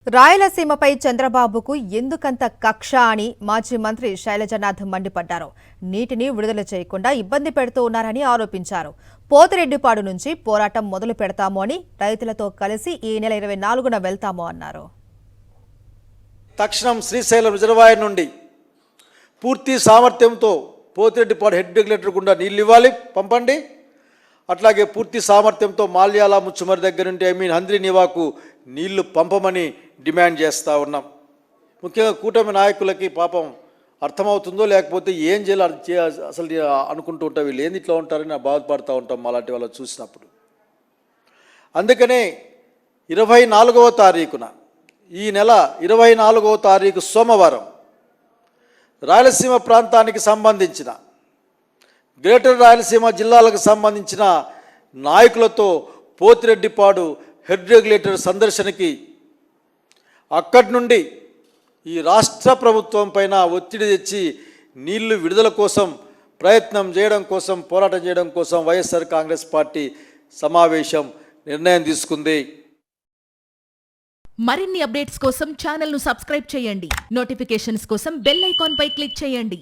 రాయలసీమపై చంద్రబాబుకు ఎందుకంత కక్ష అని మాజీ మంత్రి శైలజనాథ్ మండిపడ్డారు. నీటిని విడుదల చేయకుండా ఇబ్బంది పెడుతూ ఉన్నారని ఆరోపించారు. పోతిరెడ్డిపాడు నుంచి పోరాటం మొదలు పెడతాము అని రైతులతో కలిసి ఈ నెల 24న వెళ్తాము అన్నారు. తక్షణం శ్రీశైలం రిజర్వాయర్ నుండి పూర్తి సామర్థ్యంతో పోతిరెడ్డిపాడు హెడ్ రెగ్యులేటర్ గుండా నీళ్ళు ఇవ్వాలి, పంపండి. అట్లాగే పూర్తి సామర్థ్యంతో మాల్యాల ముచ్చుమరి దగ్గర నుండి హంద్రి నివాకు నీళ్లు పంపమని డిమాండ్ చేస్తూ ఉన్నాం. ముఖ్యంగా కూటమి నాయకులకి పాపం అర్థమవుతుందో లేకపోతే ఏం చేయాలి అసలు అనుకుంటూ ఉంటాం, వీళ్ళు ఏంది ఇట్లా ఉంటారని బాధపడుతూ ఉంటాం అలాంటి వాళ్ళు చూసినప్పుడు. అందుకనే 24వ తారీఖున ఈ నెల 24వ తారీఖు సోమవారం రాయలసీమ ప్రాంతానికి సంబంధించిన గ్రేటర్ రాయలసీమ జిల్లాలకు సంబంధించిన నాయకులతో పోతిరెడ్డిపాడు హెడ్ రెగ్యులేటర్ సందర్శనకి అక్కడి నుండి ఈ రాష్ట్ర ప్రభుత్వం పైన ఒత్తిడి తెచ్చి నీళ్లు విడుదల కోసం ప్రయత్నం చేయడం కోసం, పోరాటం చేయడం కోసం వైఎస్ఆర్ కాంగ్రెస్ పార్టీ సమావేశం నిర్ణయం తీసుకుంది. మరిన్ని అప్డేట్స్ కోసం ఛానల్ను సబ్స్క్రైబ్ చేయండి. నోటిఫికేషన్స్ కోసం బెల్ ఐకాన్ పై క్లిక్ చేయండి.